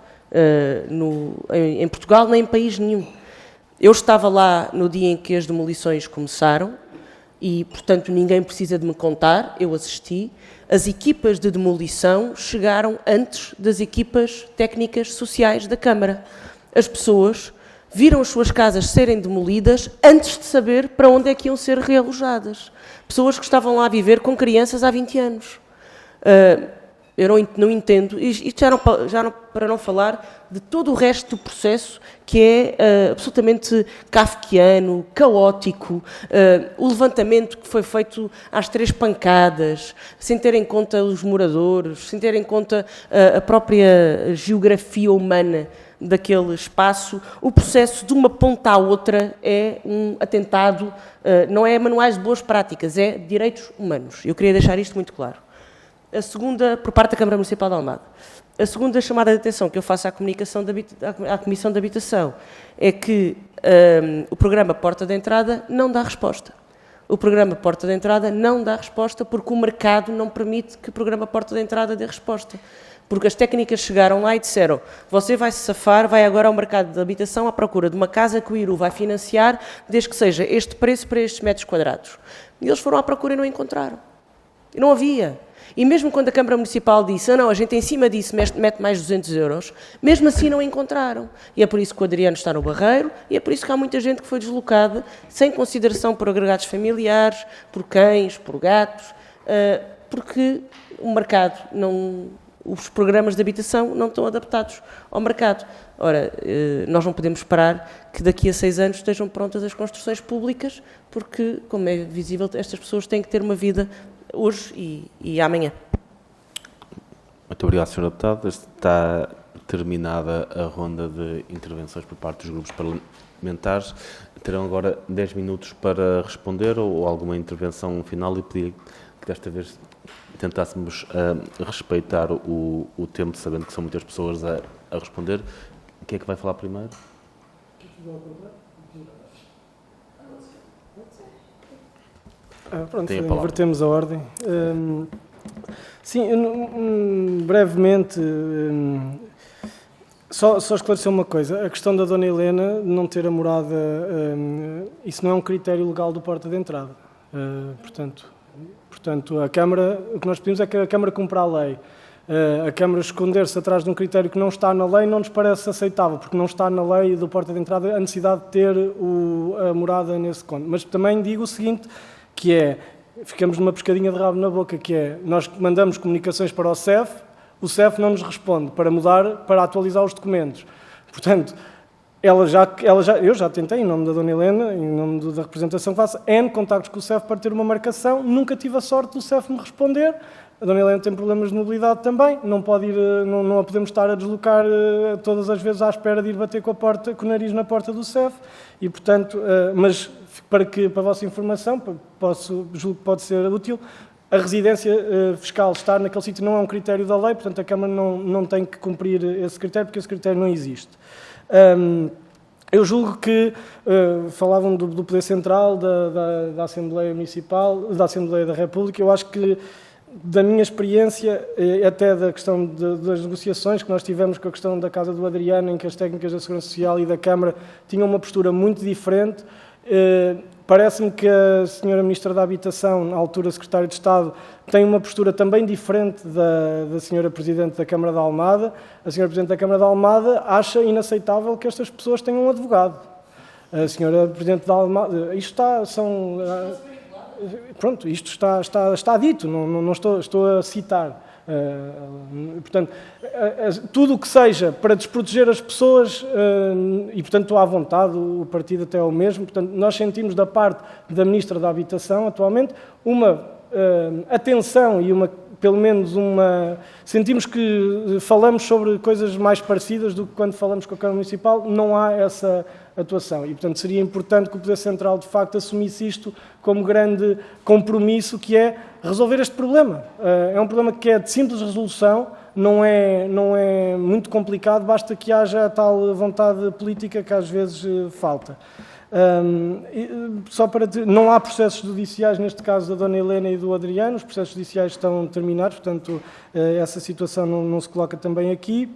em Portugal nem em país nenhum. Eu estava lá no dia em que as demolições começaram e, portanto, ninguém precisa de me contar, eu assisti. As equipas de demolição chegaram antes das equipas técnicas sociais da Câmara. As pessoas viram as suas casas serem demolidas antes de saber para onde é que iam ser realojadas. Pessoas que estavam lá a viver com crianças há 20 anos. Eu não entendo, isto para não falar de todo o resto do processo, que é absolutamente kafkiano, caótico, o levantamento que foi feito às 3 pancadas, sem ter em conta os moradores, sem ter em conta a própria geografia humana daquele espaço. O processo de uma ponta à outra é um atentado, não é manuais de boas práticas, é direitos humanos. Eu queria deixar isto muito claro. A segunda, por parte da Câmara Municipal de Almada, a segunda chamada de atenção que eu faço à Comissão de Habitação é que o programa Porta de Entrada não dá resposta. O programa Porta de Entrada não dá resposta porque o mercado não permite que o programa Porta de Entrada dê resposta. Porque as técnicas chegaram lá e disseram: você vai se safar, vai agora ao mercado de habitação à procura de uma casa que o IRU vai financiar, desde que seja este preço para estes metros quadrados. E eles foram à procura e não encontraram. E não havia. E mesmo quando a Câmara Municipal disse: não, a gente em cima disso mete mais 200 euros, mesmo assim não encontraram. E é por isso que o Adriano está no Barreiro, e é por isso que há muita gente que foi deslocada, sem consideração por agregados familiares, por cães, por gatos, porque o mercado os programas de habitação não estão adaptados ao mercado. Ora, nós não podemos esperar que daqui a 6 anos estejam prontas as construções públicas, porque, como é visível, estas pessoas têm que ter uma vida hoje e amanhã. Muito obrigado, Sr. Deputado. Está terminada a ronda de intervenções por parte dos grupos parlamentares. Terão agora 10 minutos para responder ou alguma intervenção final, e pedir que desta vez tentássemos respeitar o tempo, sabendo que são muitas pessoas a responder. Quem é que vai falar primeiro? Pronto, invertemos a ordem. Sim, brevemente, só esclarecer uma coisa. A questão da Dona Helena não ter a morada, isso não é um critério legal do Porta de Entrada. Portanto, a Câmara, o que nós pedimos é que a Câmara cumpra a lei. A Câmara esconder-se atrás de um critério que não está na lei não nos parece aceitável, porque não está na lei do Porta de Entrada a necessidade de ter a morada nesse conto. Mas também digo o seguinte, que é, ficamos numa pescadinha de rabo na boca, que é, nós mandamos comunicações para o CEF não nos responde para atualizar os documentos. Portanto, eu já tentei, em nome da Dona Helena, em nome da representação que faço, N contactos com o CEF para ter uma marcação, nunca tive a sorte do CEF me responder. A Dona Helena tem problemas de mobilidade também, não a podemos estar a deslocar todas as vezes à espera de ir bater com o nariz na porta do CEF, e portanto, mas para a vossa informação, julgo que pode ser útil, a residência fiscal estar naquele sítio não é um critério da lei, portanto a Câmara não tem que cumprir esse critério, porque esse critério não existe. Eu julgo que falavam do poder central, da Assembleia Municipal, da Assembleia da República. Eu acho que, da minha experiência, até da questão das negociações que nós tivemos com a questão da Casa do Adriano, em que as técnicas da Segurança Social e da Câmara tinham uma postura muito diferente, parece-me que a Sra. Ministra da Habitação, na altura Secretária de Estado, tem uma postura também diferente da Sra. Presidente da Câmara de Almada. A Sra. Presidente da Câmara de Almada acha inaceitável que estas pessoas tenham um advogado. A Sra. Presidente da Almada... Isto está dito, não estou a citar. Portanto, tudo o que seja para desproteger as pessoas, e portanto estou à vontade, o partido até é o mesmo, portanto nós sentimos da parte da Ministra da Habitação atualmente uma atenção e pelo menos sentimos que falamos sobre coisas mais parecidas do que quando falamos com a Câmara Municipal, não há essa atuação. E, portanto, seria importante que o Poder Central, de facto, assumisse isto como grande compromisso, que é resolver este problema. É um problema que é de simples resolução, não é muito complicado, basta que haja a tal vontade política que às vezes falta. Não há processos judiciais, neste caso da Dona Helena e do Adriano, os processos judiciais estão terminados, portanto, essa situação não se coloca também aqui.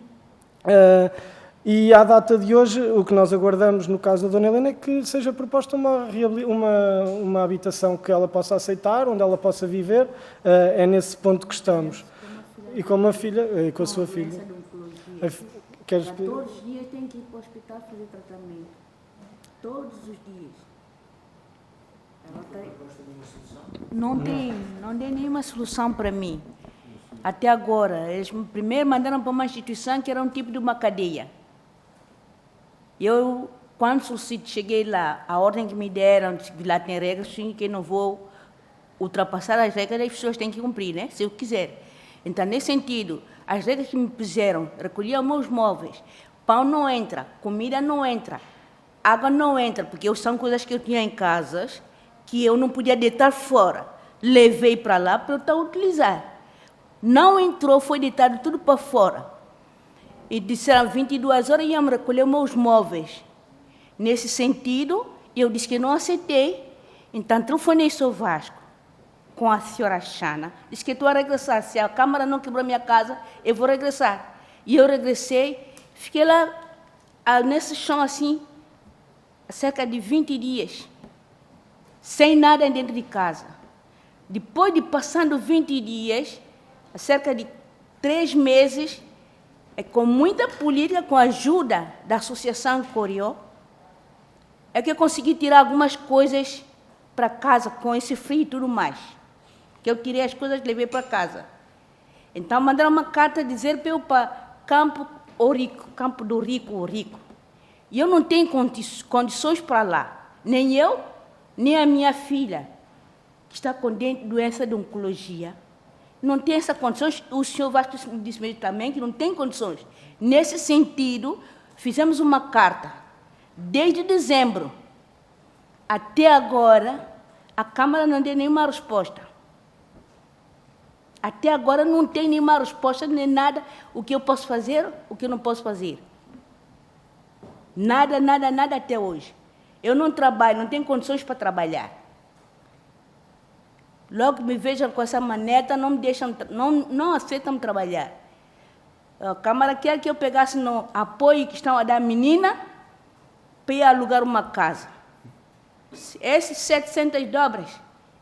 E à data de hoje, o que nós aguardamos no caso da Dona Helena é que seja proposta uma habitação que ela possa aceitar, onde ela possa viver. É nesse ponto que estamos. E com uma filha, e com a sua filha. 14 dias tem que ir para o hospital fazer tratamento. Todos os dias. Não tem nenhuma solução para mim. Até agora, eles primeiro mandaram para uma instituição que era um tipo de uma cadeia. Eu, quando cheguei lá, a ordem que me deram, que lá tem regras, que eu não vou ultrapassar as regras, as pessoas têm que cumprir, né? Se eu quiser. Então, nesse sentido, as regras que me puseram, recolher os meus móveis, pão não entra, comida não entra, água não entra, porque são coisas que eu tinha em casas que eu não podia deitar fora. Levei para lá para eu estar a utilizar. Não entrou, foi deitado tudo para fora. E disseram 22 horas iam recolher meus móveis. Nesse sentido, eu disse que não aceitei. Então, telefonei ao Vasco com a senhora Xana. Disse que estou a regressar. Se a Câmara não quebrou minha casa, eu vou regressar. E eu regressei, fiquei lá nesse chão assim, há cerca de 20 dias, sem nada dentro de casa. Depois de passando 20 dias, há cerca de 3 meses, com muita política, com a ajuda da Associação Corió, é que eu consegui tirar algumas coisas para casa, com esse frio e tudo mais. Que eu tirei as coisas e levei para casa. Então, mandaram uma carta dizer para eu para Campo do Rico. E eu não tenho condições para lá. Nem eu, nem a minha filha, que está com doença de oncologia. Não tem essas condições. O senhor Vasco disse também que não tem condições. Nesse sentido, fizemos uma carta. Desde dezembro até agora, a Câmara não deu nenhuma resposta. Até agora não tem nenhuma resposta, nem nada, o que eu posso fazer, o que eu não posso fazer. Nada até hoje. Eu não trabalho, não tenho condições para trabalhar. Logo me vejam com essa maneta, não me deixam, não aceitam trabalhar. A Câmara quer que eu pegasse no apoio que estão a dar à menina para ir alugar uma casa. Esses 700 dobras,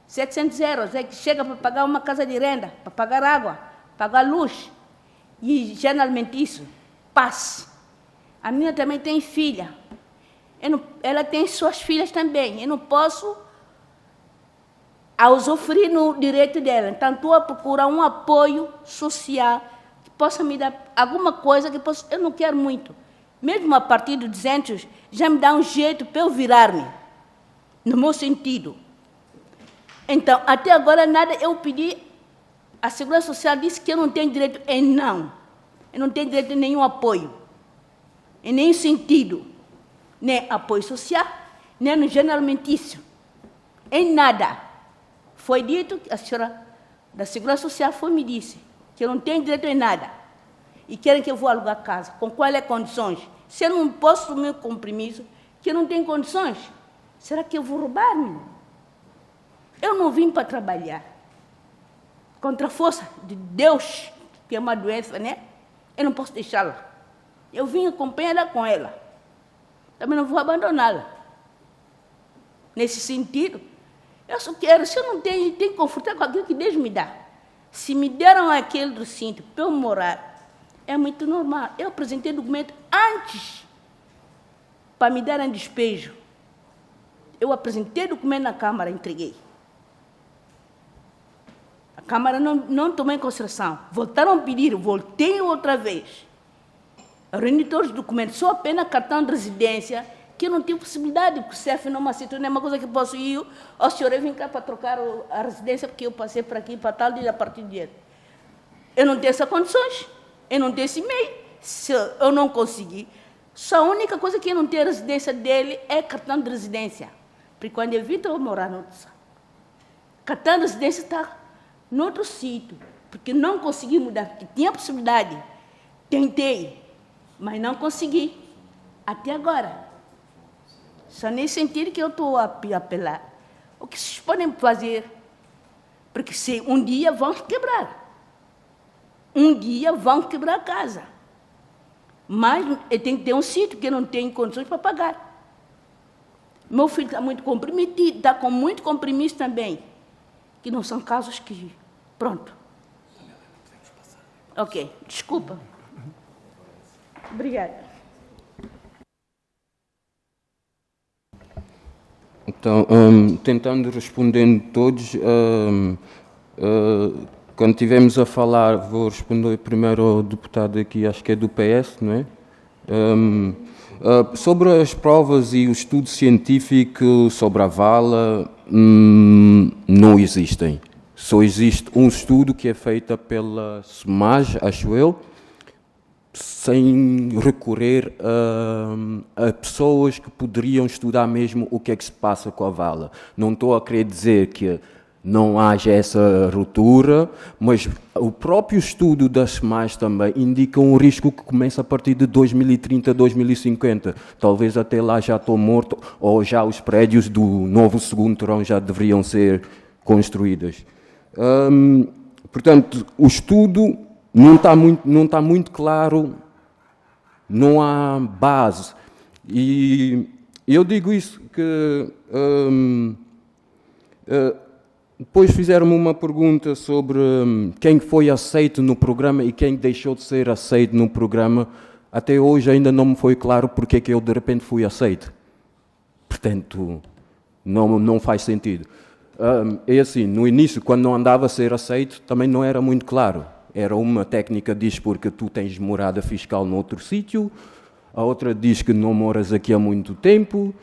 700 euros, é que chega para pagar uma casa de renda, para pagar água, pagar luz. E, geralmente, isso passa. A menina também tem filha. Ela tem suas filhas também. Eu não posso usufruir no direito dela. Então, estou a procurar um apoio social que possa me dar alguma coisa que possa... Eu não quero muito. Mesmo a partir de 200, já me dá um jeito para eu virar-me, no meu sentido. Então, até agora, nada, eu pedi, a Segurança Social disse que eu não tenho direito em não. Eu não tenho direito a nenhum apoio, em nenhum sentido. Nem apoio social, nem no general alimentício. Em nada. Foi dito, a senhora da Segurança Social me disse, que eu não tenho direito em nada. E querem que eu vou alugar casa. Com quais condições? Se eu não posso assumir o compromisso, que eu não tenho condições, será que eu vou roubar-me? Eu não vim para trabalhar. Contra a força de Deus, que é uma doença, né? Eu não posso deixá-la. Eu vim acompanhada com ela. Também não vou abandoná-la. Nesse sentido, eu só quero, se eu não tenho que confortar com aquilo que Deus me dá. Se me deram aquele recinto para eu morar, é muito normal. Eu apresentei documento antes para me darem despejo. Eu apresentei documento na Câmara, entreguei. A Câmara não tomou em consideração. Voltaram a pedir, voltei outra vez. Eu reuni todos os documentos, só apenas cartão de residência, que eu não tive possibilidade, porque o CEF não me aceitou, nem uma coisa que eu posso ir. Ó, senhor, eu vim cá para trocar a residência, porque eu passei por aqui, para tal dia, a partir de dia. Eu não tenho essas condições, eu não tenho esse meio. Se eu não conseguir, só a única coisa que eu não tenho a residência dele é cartão de residência. Porque quando eu vim, eu vou morar no outro. Cartão de residência está no outro sítio, porque não consegui mudar, porque tinha possibilidade. Tentei, mas não consegui. Até agora. Só nesse sentido que eu estou a apelar. O que vocês podem fazer? Porque se um dia vão quebrar. Um dia vão quebrar a casa. Mas eu tenho que ter um sítio que eu não tenho condições para pagar. Meu filho está muito comprometido, está com muito compromisso também. Que não são casos que... Pronto. Ok, desculpa. Obrigada. Então, tentando respondendo todos, quando estivemos a falar, vou responder primeiro ao deputado aqui, acho que é do PS, não é? Sobre as provas e o estudo científico sobre a vala, não existem. Só existe um estudo que é feito pela SMAJ, acho eu, sem recorrer a pessoas que poderiam estudar mesmo o que é que se passa com a vala. Não estou a querer dizer que não haja essa ruptura, mas o próprio estudo das SMAJ também indica um risco que começa a partir de 2030, 2050. Talvez até lá já estou morto, ou já os prédios do novo segundo torão já deveriam ser construídos. Portanto, o estudo não está muito claro, não há base. E eu digo isso que depois fizeram-me uma pergunta sobre quem foi aceito no programa e quem deixou de ser aceito no programa. Até hoje ainda não me foi claro porque é que eu de repente fui aceito. Portanto, não faz sentido. É assim, no início, quando não andava a ser aceito, também não era muito claro. Era uma técnica diz porque tu tens morada fiscal noutro sítio, a outra diz que não moras aqui há muito tempo,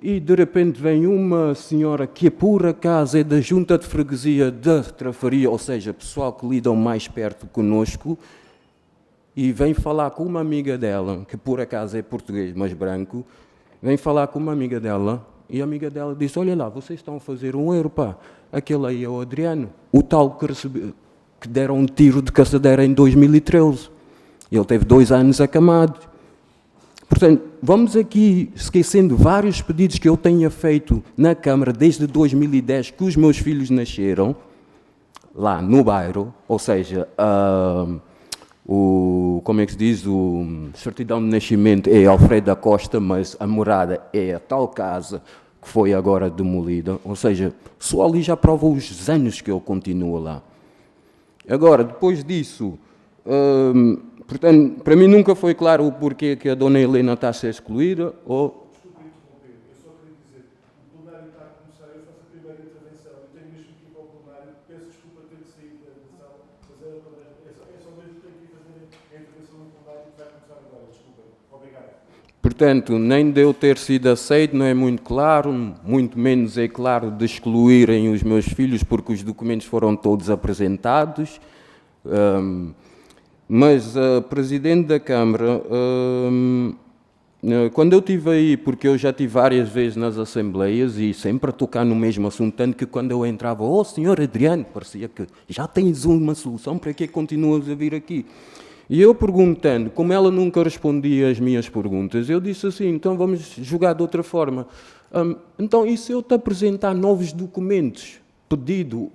e de repente vem uma senhora que por acaso é da junta de freguesia da Trafaria, ou seja, pessoal que lidam mais perto conosco, e vem falar com uma amiga dela, que por acaso é português, mas branco, vem falar com uma amiga dela, e a amiga dela disse, olha lá, vocês estão a fazer um erro, pá, aquele aí é o Adriano, o tal que deram um tiro de caçadeira em 2013. Ele teve 2 anos acamado. Portanto, vamos aqui esquecendo vários pedidos que eu tenha feito na Câmara desde 2010, que os meus filhos nasceram, lá no bairro, ou seja, como é que se diz, o certidão de nascimento é Alfredo da Costa, mas a morada é a tal casa que foi agora demolida, ou seja, só ali já prova os anos que eu continuo lá. Agora, depois disso, portanto, para mim nunca foi claro o porquê que a dona Helena está a ser excluída, ou... Desculpe interromper, eu só queria dizer, o plenário está a começar, eu faço a primeira intervenção, eu tenho mesmo que ir para o plenário, peço desculpa ter que sair da sala, mas é só mesmo que tenho que ir fazer a intervenção no plenário que vai começar agora, desculpa, obrigado. Portanto, nem de eu ter sido aceito, não é muito claro, muito menos é claro de excluírem os meus filhos, porque os documentos foram todos apresentados. Mas a Presidente da Câmara, quando eu estive aí, porque eu já estive várias vezes nas Assembleias e sempre a tocar no mesmo assunto, tanto que quando eu entrava, oh, senhor Adriano, parecia que já tens uma solução, para que continuas a vir aqui? E eu perguntando, como ela nunca respondia às minhas perguntas, eu disse assim, então vamos jogar de outra forma. Então, e se eu te apresentar novos documentos, pedido,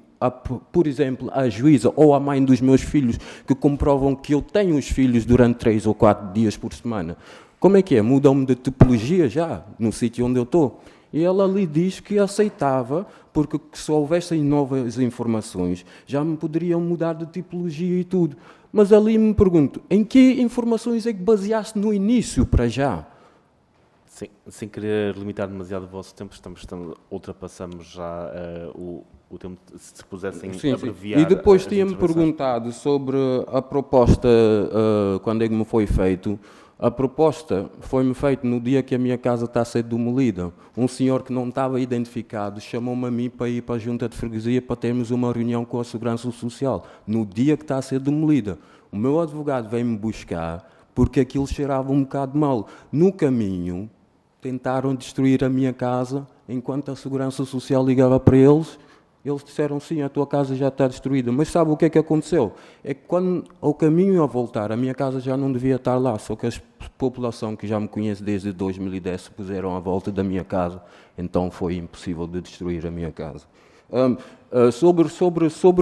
por exemplo, à juíza ou à mãe dos meus filhos, que comprovam que eu tenho os filhos durante 3 ou 4 dias por semana, como é que é? Mudam-me de tipologia já, no sítio onde eu estou? E ela ali diz que aceitava, porque se houvessem novas informações, já me poderiam mudar de tipologia e tudo. Mas ali me pergunto, em que informações é que baseaste no início para já? Sim, sem querer limitar demasiado o vosso tempo, ultrapassamos já o tempo, se pudessem abreviar... E depois tinha-me perguntado sobre a proposta, quando é que me foi feito. A proposta foi-me feita no dia que a minha casa está a ser demolida. Um senhor que não estava identificado chamou-me a mim para ir para a junta de freguesia para termos uma reunião com a Segurança Social, no dia que está a ser demolida. O meu advogado veio-me buscar porque aquilo cheirava um bocado mal. No caminho, tentaram destruir a minha casa, enquanto a Segurança Social ligava para eles. Eles disseram, sim, a tua casa já está destruída. Mas sabe o que é que aconteceu? É que quando, ao caminho a voltar, a minha casa já não devia estar lá, só que a população que já me conhece desde 2010 se puseram à volta da minha casa, então foi impossível de destruir a minha casa. Sobre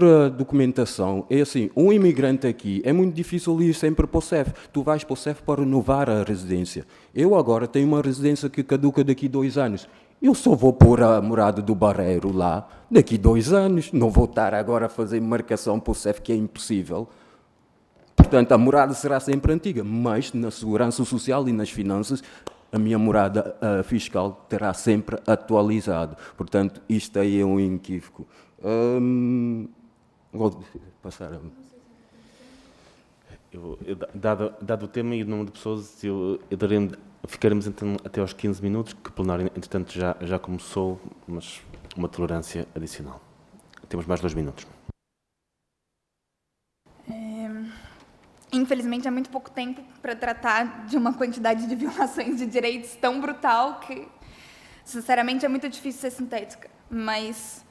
a documentação, é assim, um imigrante aqui, é muito difícil ir sempre para o CEF. Tu vais para o CEF para renovar a residência. Eu agora tenho uma residência que caduca daqui 2 anos. Eu só vou pôr a morada do Barreiro lá daqui 2 anos. Não vou estar agora a fazer marcação para o CEF, que é impossível. Portanto, a morada será sempre antiga, mas na segurança social e nas finanças, a minha morada fiscal terá sempre atualizado. Portanto, isto aí é um inequívoco. Vou passar a... Dado o tema e o número de pessoas, ficaremos então até aos 15 minutos, que o plenário, entretanto, já começou, mas uma tolerância adicional. Temos mais 2 minutos. Infelizmente, é muito pouco tempo para tratar de uma quantidade de violações de direitos tão brutal que, sinceramente, é muito difícil ser sintética. Mas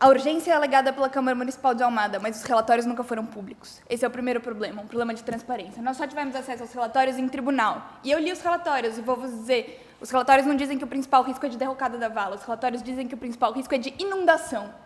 a urgência é alegada pela Câmara Municipal de Almada, mas os relatórios nunca foram públicos. Esse é o primeiro problema, um problema de transparência. Nós só tivemos acesso aos relatórios em tribunal. E eu li os relatórios e vou vos dizer, os relatórios não dizem que o principal risco é de derrocada da vala, os relatórios dizem que o principal risco é de inundação.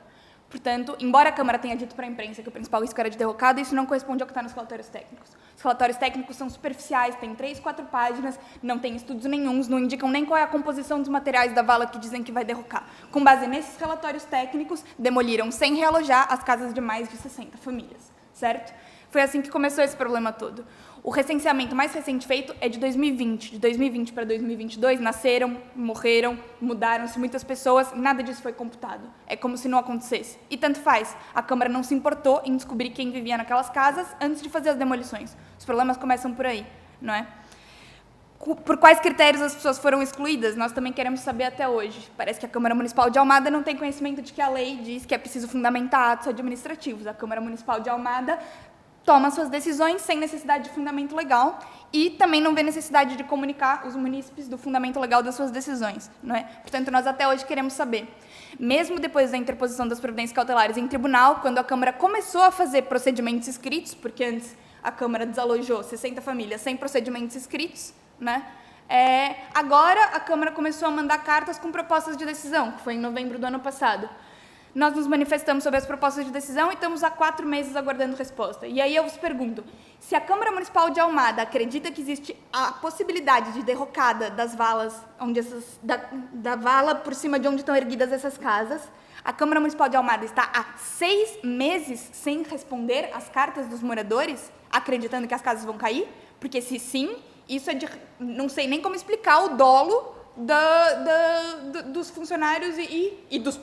Portanto, embora a Câmara tenha dito para a imprensa que o principal risco era de derrocada, isso não corresponde ao que está nos relatórios técnicos. Os relatórios técnicos são superficiais, têm 3, 4 páginas, não têm estudos nenhuns, não indicam nem qual é a composição dos materiais da vala que dizem que vai derrocar. Com base nesses relatórios técnicos, demoliram, sem realojar, as casas de mais de 60 famílias, certo? Foi assim que começou esse problema todo. O recenseamento mais recente feito é de 2020. De 2020 para 2022, nasceram, morreram, mudaram-se muitas pessoas, nada disso foi computado. É como se não acontecesse. E tanto faz, a Câmara não se importou em descobrir quem vivia naquelas casas antes de fazer as demolições. Os problemas começam por aí, não é? Por quais critérios as pessoas foram excluídas? Nós também queremos saber até hoje. Parece que a Câmara Municipal de Almada não tem conhecimento de que a lei diz que é preciso fundamentar atos administrativos. A Câmara Municipal de Almada toma suas decisões sem necessidade de fundamento legal e também não vê necessidade de comunicar os munícipes do fundamento legal das suas decisões, não é? Portanto, nós até hoje queremos saber, mesmo depois da interposição das providências cautelares em tribunal, quando a Câmara começou a fazer procedimentos escritos, porque antes a Câmara desalojou 60 famílias sem procedimentos escritos, né? Agora a Câmara começou a mandar cartas com propostas de decisão, que foi em novembro do ano passado. Nós nos manifestamos sobre as propostas de decisão e estamos há 4 meses aguardando resposta. E aí eu vos pergunto, se a Câmara Municipal de Almada acredita que existe a possibilidade de derrocada das valas, da vala por cima de onde estão erguidas essas casas, a Câmara Municipal de Almada está há 6 meses sem responder às cartas dos moradores, acreditando que as casas vão cair? Porque se sim, isso é de... não sei nem como explicar o dolo dos funcionários e dos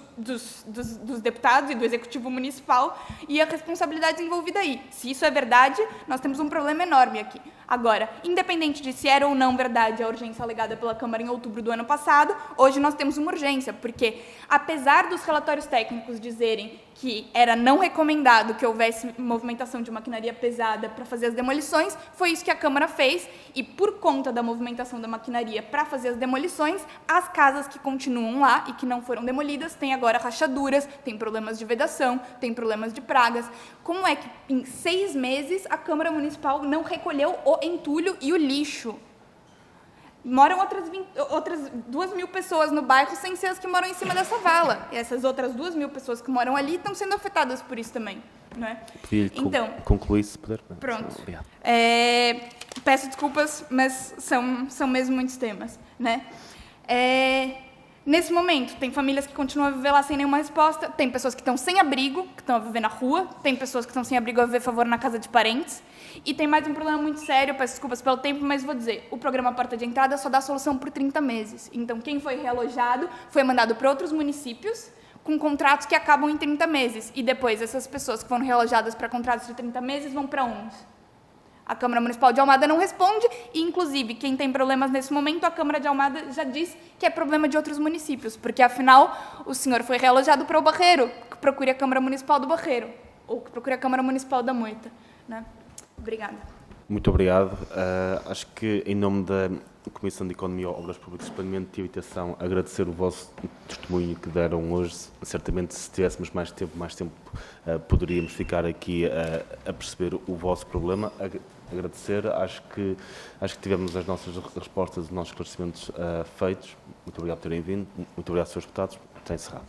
deputados e do Executivo Municipal e a responsabilidade envolvida aí. Se isso é verdade, nós temos um problema enorme aqui. Agora, independente de se era ou não verdade a urgência alegada pela Câmara em outubro do ano passado, hoje nós temos uma urgência, porque, apesar dos relatórios técnicos dizerem que era não recomendado que houvesse movimentação de maquinaria pesada para fazer as demolições, foi isso que a Câmara fez, e por conta da movimentação da maquinaria para fazer as demolições, as casas que continuam lá e que não foram demolidas têm agora rachaduras, têm problemas de vedação, têm problemas de pragas. Como é que, em 6 meses, a Câmara Municipal não recolheu o entulho e o lixo? Moram outras 2.000 pessoas no bairro sem ser as que moram em cima dessa vala. E essas outras 2.000 pessoas que moram ali estão sendo afetadas por isso também, não é? Então, concluir, se puder. Pronto. Peço desculpas, mas são mesmo muitos temas, né? Nesse momento, tem famílias que continuam a viver lá sem nenhuma resposta, tem pessoas que estão sem abrigo, que estão a viver na rua, tem pessoas que estão sem abrigo a viver favor na casa de parentes, e tem mais um problema muito sério, peço desculpas pelo tempo, mas vou dizer, o programa Porta de Entrada só dá solução por 30 meses. Então, quem foi realojado foi mandado para outros municípios, com contratos que acabam em 30 meses, e depois essas pessoas que foram realojadas para contratos de 30 meses vão para onde? A Câmara Municipal de Almada não responde e, inclusive, quem tem problemas nesse momento, a Câmara de Almada já diz que é problema de outros municípios, porque, afinal, o senhor foi realojado para o Barreiro, que procure a Câmara Municipal do Barreiro, ou que procure a Câmara Municipal da Moita, né? Obrigada. Muito obrigado. Acho que, em nome da Comissão de Economia, Obras Públicas, Planeamento e Habitação, agradecer o vosso testemunho que deram hoje. Certamente, se tivéssemos mais tempo, poderíamos ficar aqui a perceber o vosso problema. Agradecer, acho que tivemos as nossas respostas, os nossos esclarecimentos feitos. Muito obrigado por terem vindo, muito obrigado, Srs. Deputados. Está encerrado.